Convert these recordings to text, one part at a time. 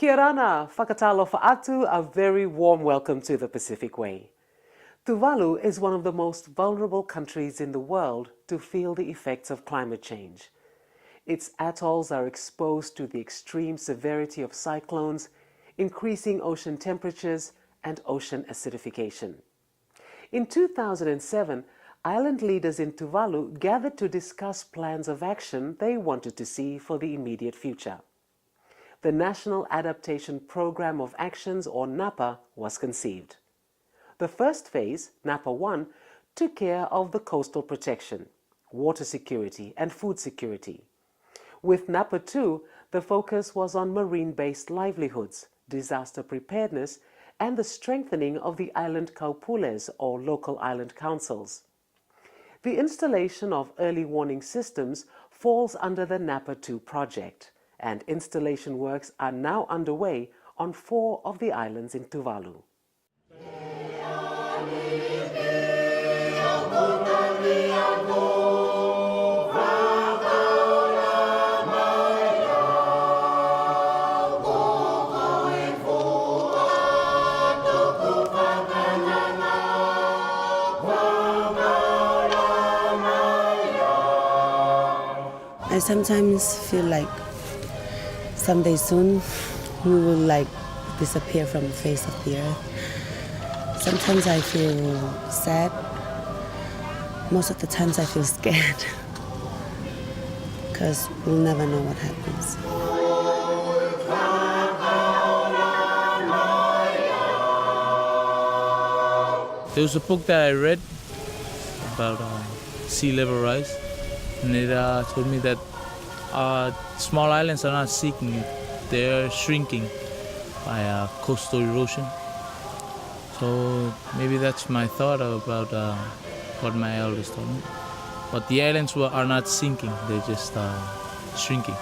Kia rana, whakatalo fa'atu, a very warm welcome to the Pacific Way. Tuvalu is one of the most vulnerable countries in the world to feel the effects of climate change. Its atolls are exposed to the extreme severity of cyclones, increasing ocean temperatures, and ocean acidification. In 2007, island leaders in Tuvalu gathered to discuss plans of action they wanted to see for the immediate future. The National Adaptation Program of Actions, or NAPA, was conceived. The first phase, NAPA 1, took care of the coastal protection, water security, and food security. With NAPA 2, the focus was on marine-based livelihoods, disaster preparedness, and the strengthening of the island kaupules, or local island councils. The installation of early warning systems falls under the NAPA 2 project, and installation works are now underway on 4 of the islands in Tuvalu. I sometimes feel like someday soon we will disappear from the face of the earth. Sometimes I feel sad. Most of the times I feel scared because we'll never know what happens. There was a book that I read about sea level rise, and it told me that small islands are not sinking, they're shrinking by coastal erosion. So maybe that's my thought about what my elders told me. But the islands are not sinking, they're just shrinking.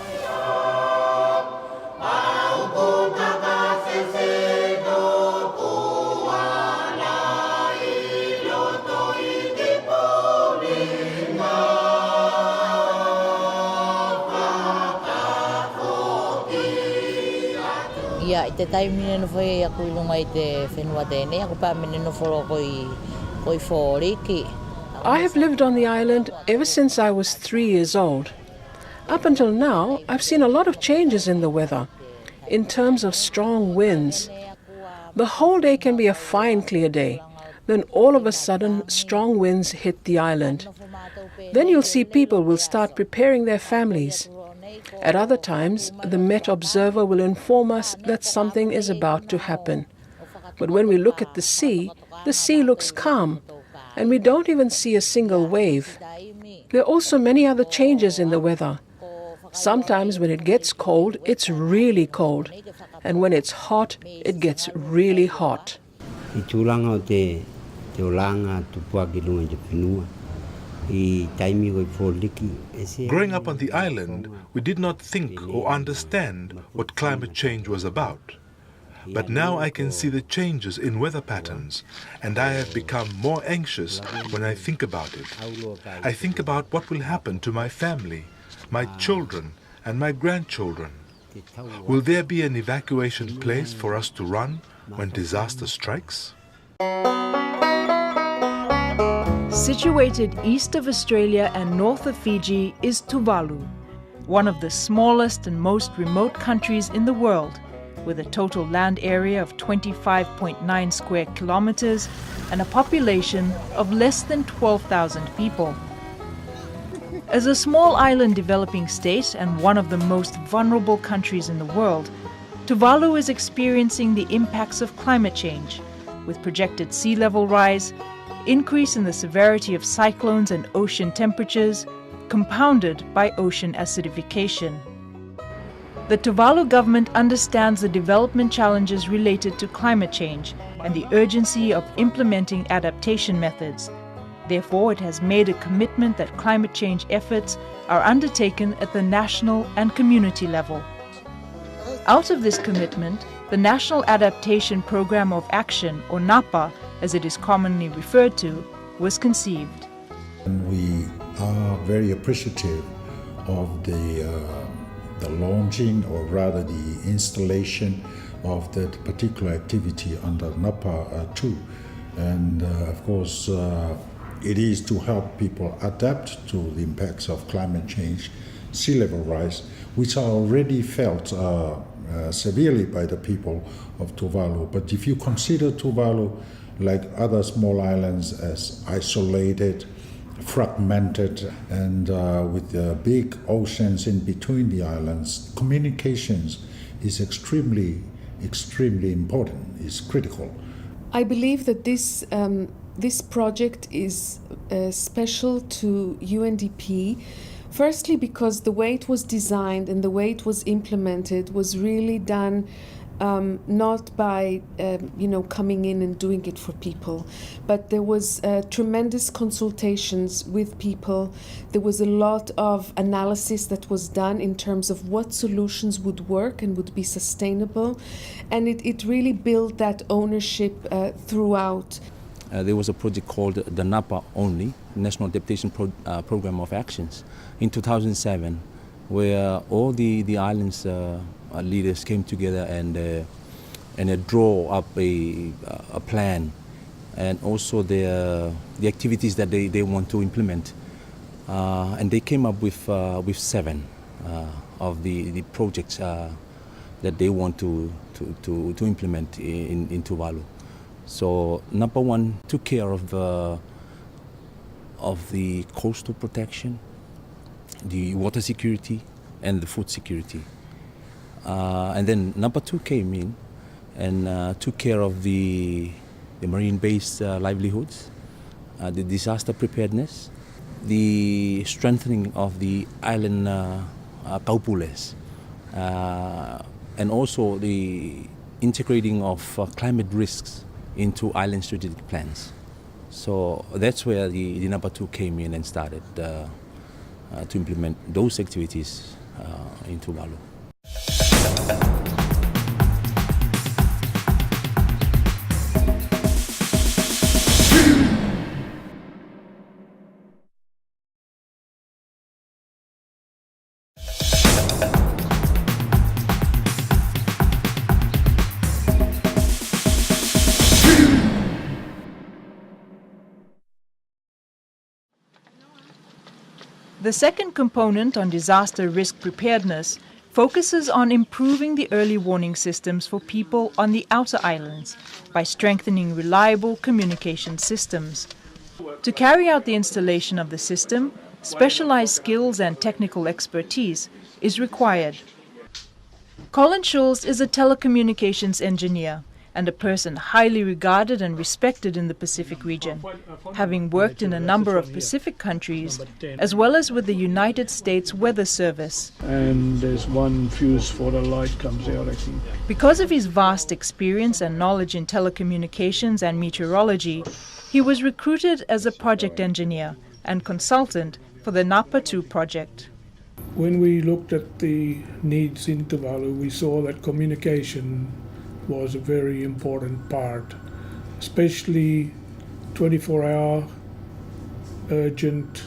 Ia, I te taimine no whai aku ilunga I te whenua tēnei, aku pāmine no whoro koi whōriki. I have lived on the island ever since I was 3 years old. Up until now, I've seen a lot of changes in the weather, in terms of strong winds. The whole day can be a fine, clear day. Then all of a sudden, strong winds hit the island. Then you'll see people will start preparing their families. At other times, the Met Observer will inform us that something is about to happen. But when we look at the sea looks calm, and we don't even see a single wave. There are also many other changes in the weather. Sometimes when it gets cold, it's really cold, and when it's hot, it gets really hot. Growing up on the island, we did not think or understand what climate change was about. But now I can see the changes in weather patterns, and I have become more anxious when I think about it. I think about what will happen to my family, my children, and my grandchildren. Will there be an evacuation place for us to run when disaster strikes? Situated east of Australia and north of Fiji is Tuvalu, one of the smallest and most remote countries in the world, with a total land area of 25.9 square kilometers and a population of less than 12,000 people. As a small island developing state and one of the most vulnerable countries in the world, Tuvalu is experiencing the impacts of climate change, with projected sea level rise, increase in the severity of cyclones and ocean temperatures, compounded by ocean acidification. The Tuvalu government understands the development challenges related to climate change and the urgency of implementing adaptation methods. Therefore, it has made a commitment that climate change efforts are undertaken at the national and community level. Out of this commitment, the National Adaptation Program of Action, or NAPA, as it is commonly referred to, was conceived. We are very appreciative of the the launching, or rather the installation of that particular activity under Napa 2. And of course, it is to help people adapt to the impacts of climate change, sea level rise, which are already felt severely by the people of Tuvalu. But if you consider Tuvalu, like other small islands, as isolated, fragmented, and with big oceans in between the islands, communications is extremely important, is critical. I believe that this project is special to UNDP, firstly because the way it was designed and the way it was implemented was really done not by coming in and doing it for people, but there was tremendous consultations with people. There was a lot of analysis that was done in terms of what solutions would work and would be sustainable, and it really built that ownership throughout. There was a project called the NAPA Only, National Adaptation Program of Actions, in 2007, where all the islands leaders came together and draw up a plan, and also the activities that they want to implement, and they came up with 7 of the projects that they want to implement in Tuvalu. So Napa 1 took care of the coastal protection, the water security, and the food security. And then Napa 2 came in and took care of the marine-based livelihoods, the disaster preparedness, the strengthening of the island kaupules, and also the integrating of climate risks into island strategic plans. So that's where the Napa 2 came in and started to implement those activities in Tuvalu. The second component on disaster risk preparedness focuses on improving the early warning systems for people on the outer islands by strengthening reliable communication systems. To carry out the installation of the system, specialized skills and technical expertise is required. Colin Schulz is a telecommunications engineer and a person highly regarded and respected in the Pacific region, having worked in a number of Pacific countries, as well as with the United States Weather Service. And there's one fuse for the light comes out, I think. Because of his vast experience and knowledge in telecommunications and meteorology, he was recruited as a project engineer and consultant for the Napa 2 project. When we looked at the needs in Tuvalu, we saw that communication was a very important part, especially 24-hour, urgent,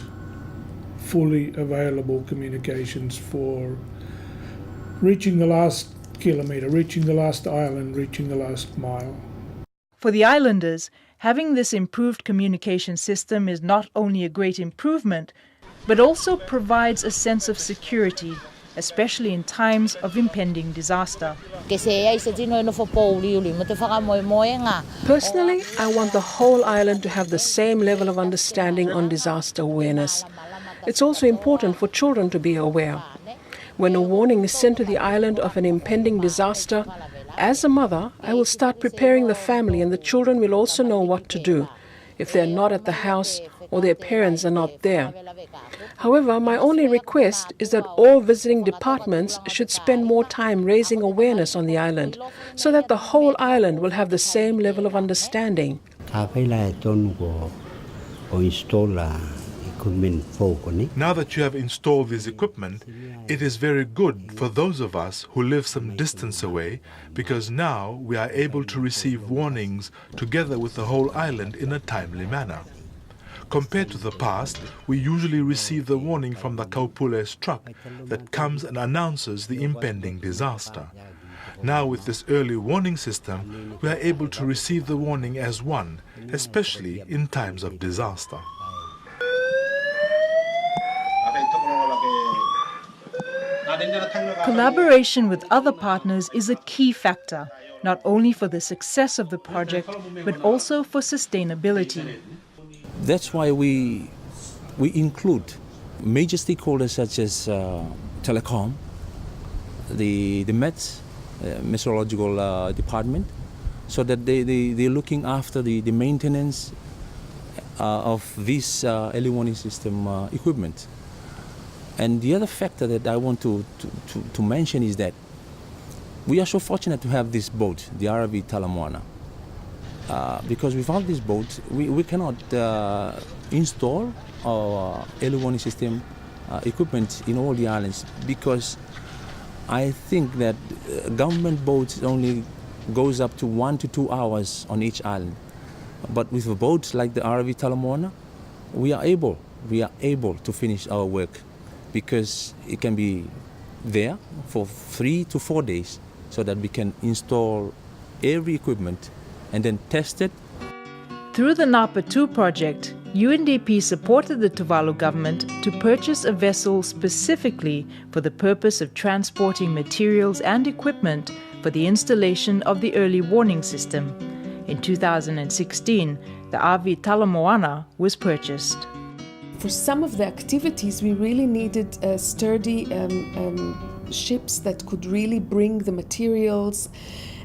fully available communications for reaching the last kilometer, reaching the last island, reaching the last mile. For the islanders, having this improved communication system is not only a great improvement, but also provides a sense of security, especially in times of impending disaster. Personally, I want the whole island to have the same level of understanding on disaster awareness. It's also important for children to be aware. When a warning is sent to the island of an impending disaster, as a mother, I will start preparing the family, and the children will also know what to do if they're not at the house or their parents are not there. However, my only request is that all visiting departments should spend more time raising awareness on the island, so that the whole island will have the same level of understanding. Now that you have installed this equipment, it is very good for those of us who live some distance away, because now we are able to receive warnings together with the whole island in a timely manner. Compared to the past, we usually receive the warning from the Kaupule's truck that comes and announces the impending disaster. Now with this early warning system, we are able to receive the warning as one, especially in times of disaster. Collaboration with other partners is a key factor, not only for the success of the project, but also for sustainability. That's why we include major stakeholders such as telecom, the METS, meteorological department, so that they're looking after the maintenance of this early warning system equipment. And the other factor that I want to mention is that we are so fortunate to have this boat, the RV Talamoana, because without this boat, we cannot install our early warning system equipment in all the islands, because I think that government boats only goes up to 1 to 2 hours on each island. But with a boat like the RV Talamoana, we are able to finish our work, because it can be there for 3 to 4 days, so that we can install every equipment and then test it. Through the Napa 2 project, UNDP supported the Tuvalu government to purchase a vessel specifically for the purpose of transporting materials and equipment for the installation of the early warning system. In 2016, the RV Talamoana was purchased. For some of the activities, we really needed sturdy ships that could really bring the materials.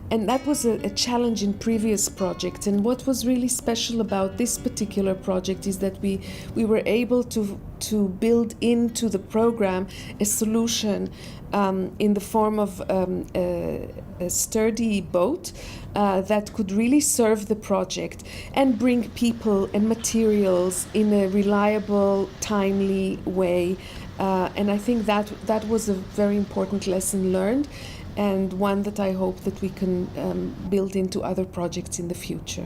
And that was a challenge in previous projects. And what was really special about this particular project is that we were able to build into the program a solution in the form of a sturdy boat that could really serve the project and bring people and materials in a reliable, timely way. And I think that was a very important lesson learned, and one that I hope that we can build into other projects in the future.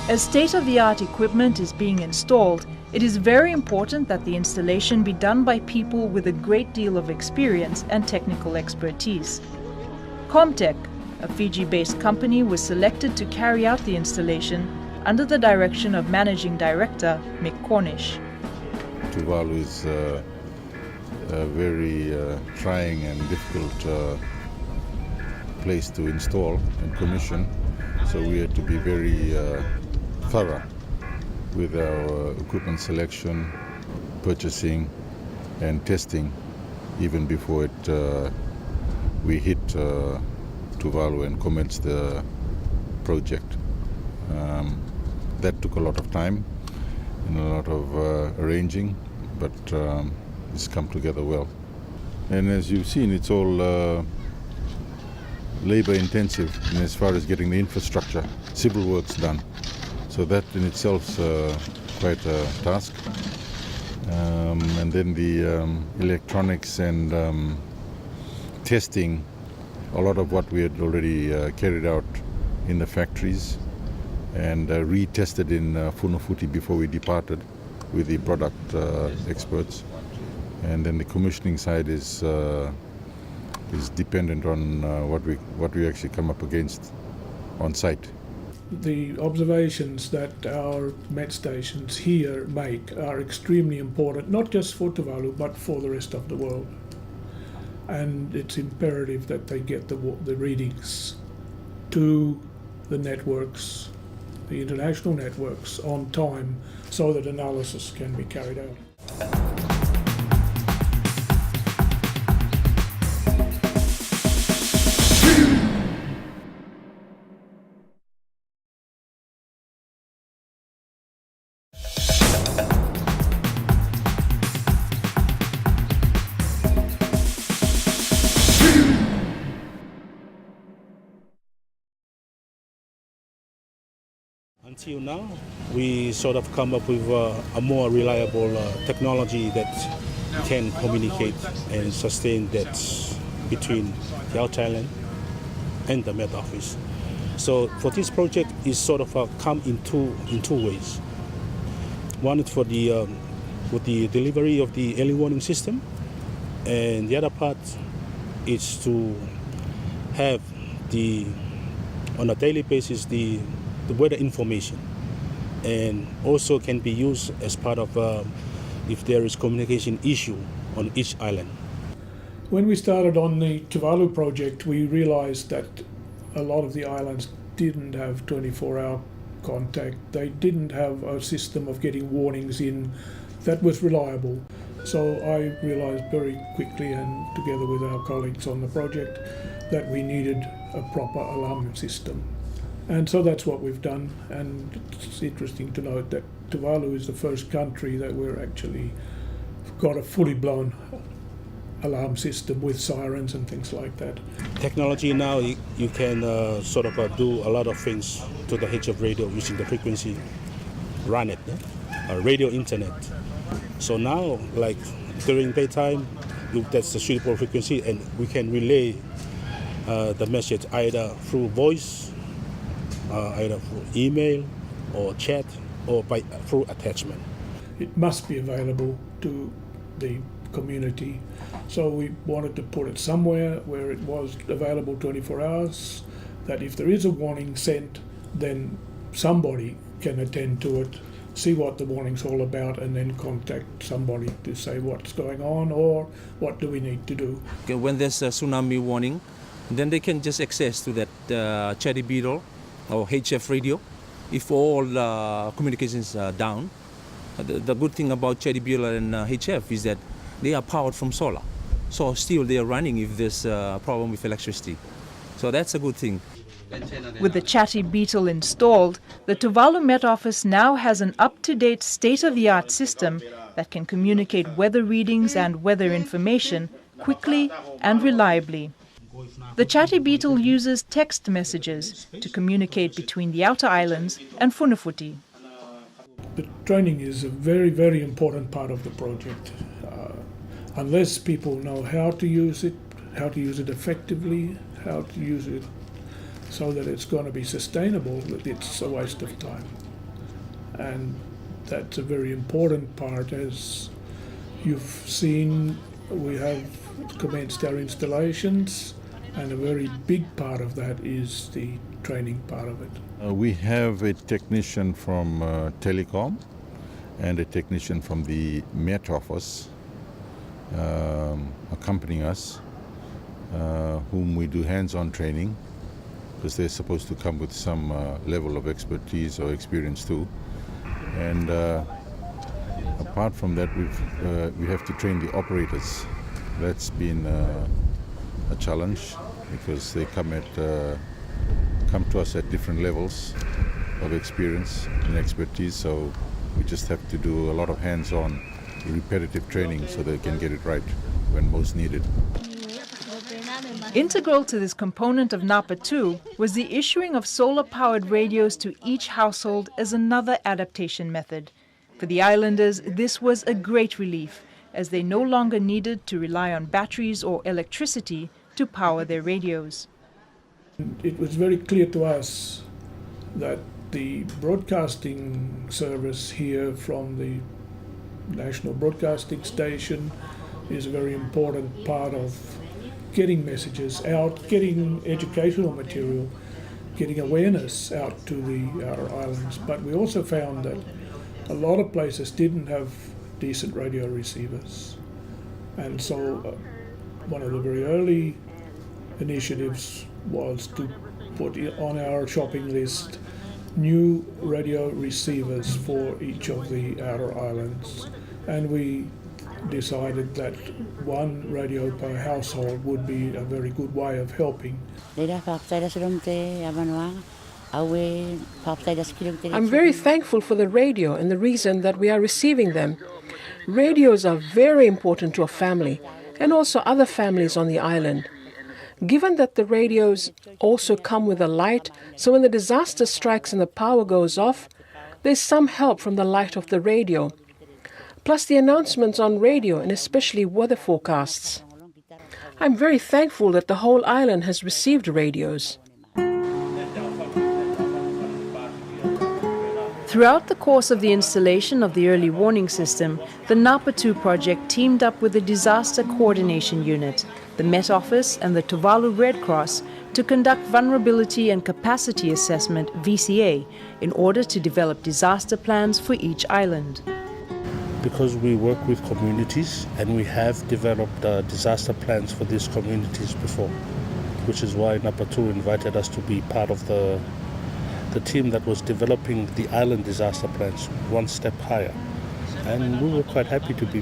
As state-of-the-art equipment is being installed, it is very important that the installation be done by people with a great deal of experience and technical expertise. Comtech, a Fiji-based company, was selected to carry out the installation under the direction of Managing Director Mick Cornish. Tuvalu is a very trying and difficult place to install and commission, so we had to be very thorough with our equipment selection, purchasing and testing even before we hit Tuvalu and commenced the project. That took a lot of time and a lot of arranging, but it's come together well. And as you've seen, it's all labor intensive in as far as getting the infrastructure, civil works done. So that in itself is quite a task. And then the electronics and testing, a lot of what we had already carried out in the factories and retested in Funafuti before we departed with the product experts. And then the commissioning side is dependent on what we actually come up against on site. The observations that our MET stations here make are extremely important, not just for Tuvalu, but for the rest of the world. And it's imperative that they get the readings to the networks, the international networks, on time, so that analysis can be carried out. Until now, we sort of come up with a more reliable technology that can communicate and sustain that between the outer island and the Met Office. So for this project, is sort of come in two ways. One is for the with the delivery of the early warning system, and the other part is to have on a daily basis the weather information, and also can be used as part of if there is communication issue on each island. When we started on the Tuvalu project, we realized that a lot of the islands didn't have 24-hour contact. They didn't have a system of getting warnings in that was reliable. So I realized very quickly, and together with our colleagues on the project, that we needed a proper alarm system. And so that's what we've done. And it's interesting to note that Tuvalu is the first country that we're actually got a fully blown alarm system with sirens and things like that. Technology now, you can sort of do a lot of things to the HF radio using the frequency, run it, radio internet. So now, like during daytime, that's the suitable frequency, and we can relay the message either through voice, either through email or chat, or through attachment. It must be available to the community. So we wanted to put it somewhere where it was available 24 hours, that if there is a warning sent, then somebody can attend to it, see what the warning's all about, and then contact somebody to say what's going on or what do we need to do. Okay, when there's a tsunami warning, then they can just access to that Cherry Beetle or HF radio if all communications are down. The good thing about Cherry Beetle and HF is that they are powered from solar. So still they are running if there's a problem with electricity. So that's a good thing. With the Chatty Beetle installed, the Tuvalu Met Office now has an up-to-date state-of-the-art system that can communicate weather readings and weather information quickly and reliably. The Chatty Beetle uses text messages to communicate between the outer islands and Funafuti. The training is a very, very important part of the project. Unless people know how to use it effectively, how to use it so that it's going to be sustainable, it's a waste of time. And that's a very important part. As you've seen, we have commenced our installations, and a very big part of that is the training part of it. We have a technician from Telecom and a technician from the Met Office accompanying us, whom we do hands-on training, because they're supposed to come with some level of expertise or experience too. And apart from that, we have to train the operators. That's been a challenge, because they come to us at different levels of experience and expertise, so we just have to do a lot of hands-on repetitive training so they can get it right when most needed. Integral to this component of Napa 2 was the issuing of solar-powered radios to each household as another adaptation method. For the islanders, this was a great relief, as they no longer needed to rely on batteries or electricity to power their radios. It was very clear to us that the broadcasting service here from the National Broadcasting Station is a very important part of getting messages out, getting educational material, getting awareness out to the outer islands. But we also found that a lot of places didn't have decent radio receivers. And so one of the very early initiatives was to put on our shopping list new radio receivers for each of the outer islands. And we decided that one radio per household would be a very good way of helping. I'm very thankful for the radio and the reason that we are receiving them. Radios are very important to a family and also other families on the island. Given that the radios also come with a light, so when the disaster strikes and the power goes off, there's some help from the light of the radio. Plus the announcements on radio and especially weather forecasts. I'm very thankful that the whole island has received radios. Throughout the course of the installation of the early warning system, the Napa 2 project teamed up with the Disaster Coordination Unit, the Met Office and the Tuvalu Red Cross to conduct Vulnerability and Capacity Assessment, VCA, in order to develop disaster plans for each island. Because we work with communities and we have developed disaster plans for these communities before, which is why Napa 2 invited us to be part of the team that was developing the island disaster plans one step higher. And we were quite happy to be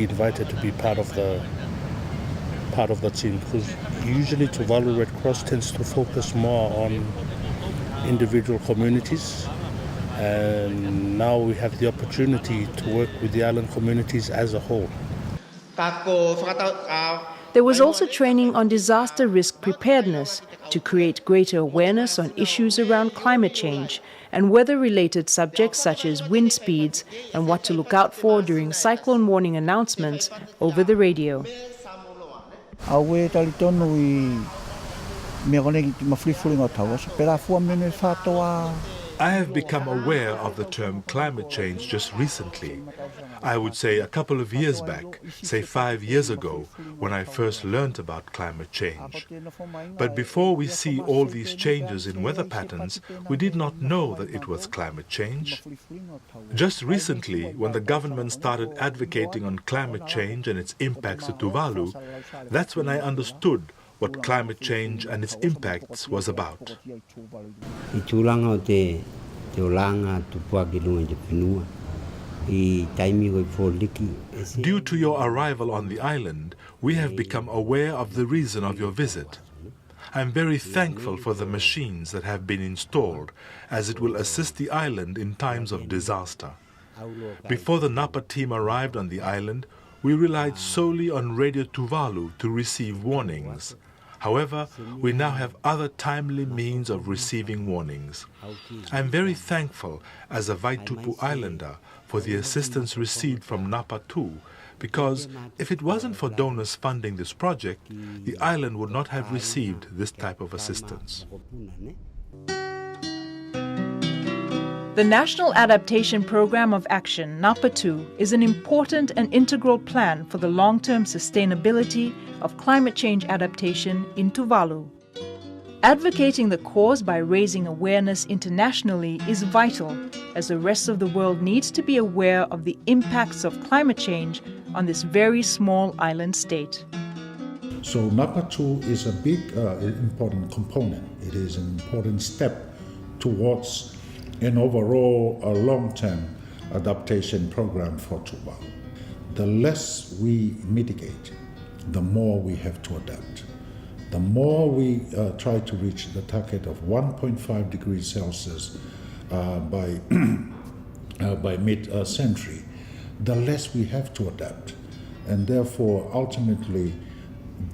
invited to be part of the team, because usually Tuvalu Red Cross tends to focus more on individual communities, and now we have the opportunity to work with the island communities as a whole. There was also training on disaster risk preparedness to create greater awareness on issues around climate change and weather-related subjects such as wind speeds and what to look out for during cyclone warning announcements over the radio. I have become aware of the term climate change just recently. I would say a couple of years back, say 5 years ago, when I first learnt about climate change. But before we see all these changes in weather patterns, we did not know that it was climate change. Just recently, when the government started advocating on climate change and its impacts to Tuvalu, that's when I understood what climate change and its impacts was about. Due to your arrival on the island, we have become aware of the reason of your visit. I am very thankful for the machines that have been installed, as it will assist the island in times of disaster. Before the Napa team arrived on the island, we relied solely on Radio Tuvalu to receive warnings. However, we now have other timely means of receiving warnings. I am very thankful as a Vaitupu Islander for the assistance received from Napa 2, because if it wasn't for donors funding this project, the island would not have received this type of assistance. The National Adaptation Program of Action, Napa 2, is an important and integral plan for the long-term sustainability of climate change adaptation in Tuvalu. Advocating the cause by raising awareness internationally is vital, as the rest of the world needs to be aware of the impacts of climate change on this very small island state. So Napa 2 is a big, important component. It is an important step towards an overall long-term adaptation program for Tuvalu. The less we mitigate, the more we have to adapt. The more we try to reach the target of 1.5 degrees Celsius by mid-century, the less we have to adapt. And therefore, ultimately,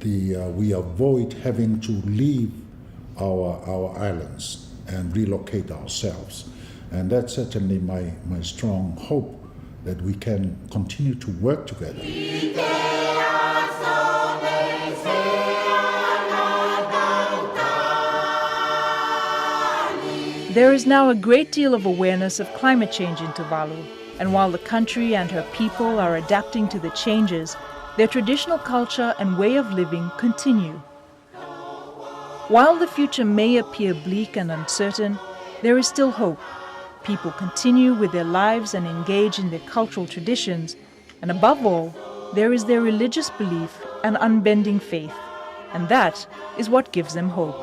we avoid having to leave our islands and relocate ourselves. And that's certainly my strong hope that we can continue to work together. There is now a great deal of awareness of climate change in Tuvalu, and while the country and her people are adapting to the changes, their traditional culture and way of living continue. While the future may appear bleak and uncertain, there is still hope. People continue with their lives and engage in their cultural traditions, and above all, there is their religious belief and unbending faith, and that is what gives them hope.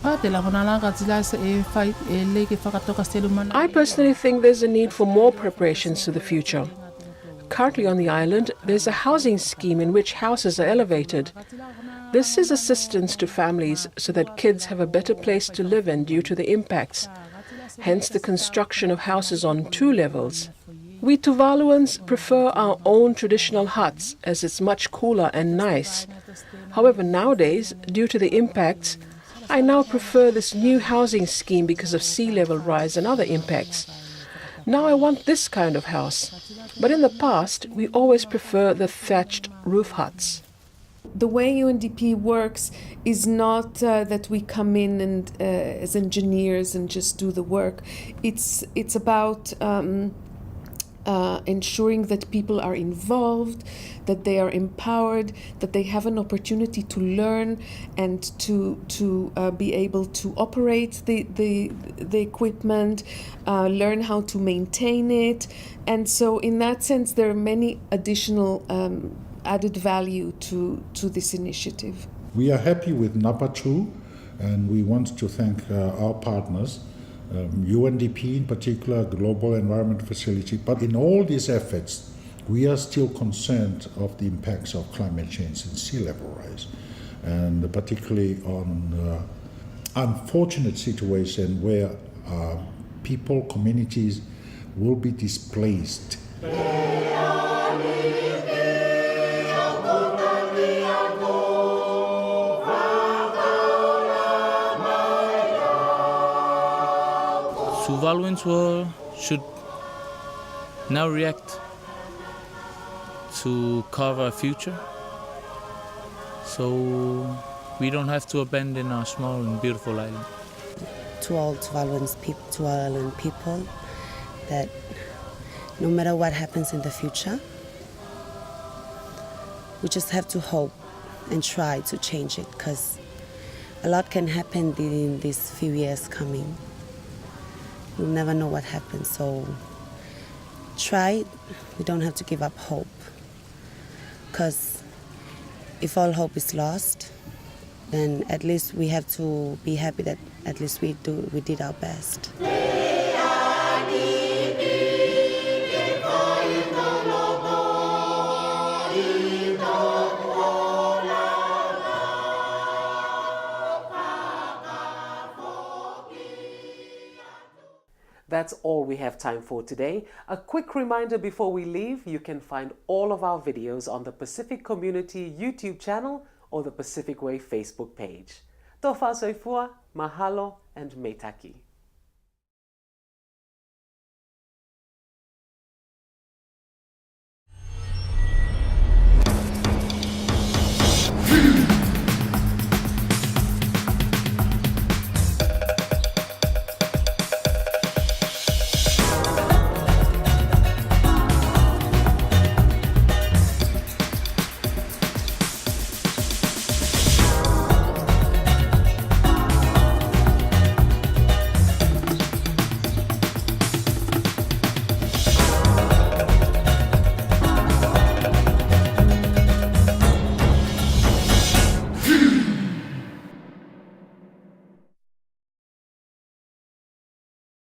I personally think there's a need for more preparations to the future. Currently on the island, there's a housing scheme in which houses are elevated. This is assistance to families so that kids have a better place to live in due to the impacts, hence the construction of houses on 2 levels. We Tuvaluans prefer our own traditional huts as it's much cooler and nice. However, nowadays, due to the impacts, I now prefer this new housing scheme because of sea level rise and other impacts. Now I want this kind of house. But in the past, we always prefer the thatched roof huts. the way UNDP works is not that we come in and as engineers and just do the work. It's about ensuring that people are involved, that they are empowered, that they have an opportunity to learn and to be able to operate the equipment, learn how to maintain it. And so in that sense, there are many additional added value to this initiative. We are happy with Napa 2, and we want to thank our partners, UNDP in particular, Global Environment Facility. But in all these efforts, we are still concerned of the impacts of climate change and sea level rise, and particularly on unfortunate situation where people, communities will be displaced. Tuvaluans should now react to carve our future, so we don't have to abandon our small and beautiful island. To all Tuvaluan people, that no matter what happens in the future, we just have to hope and try to change it, because a lot can happen in these few years coming. We'll never know what happens, so try. We don't have to give up hope, because if all hope is lost, then at least we have to be happy that at least we did our best. That's all we have time for today. A quick reminder before we leave, you can find all of our videos on the Pacific Community YouTube channel or the Pacific Way Facebook page. Tofa soifua, mahalo, and meitaki.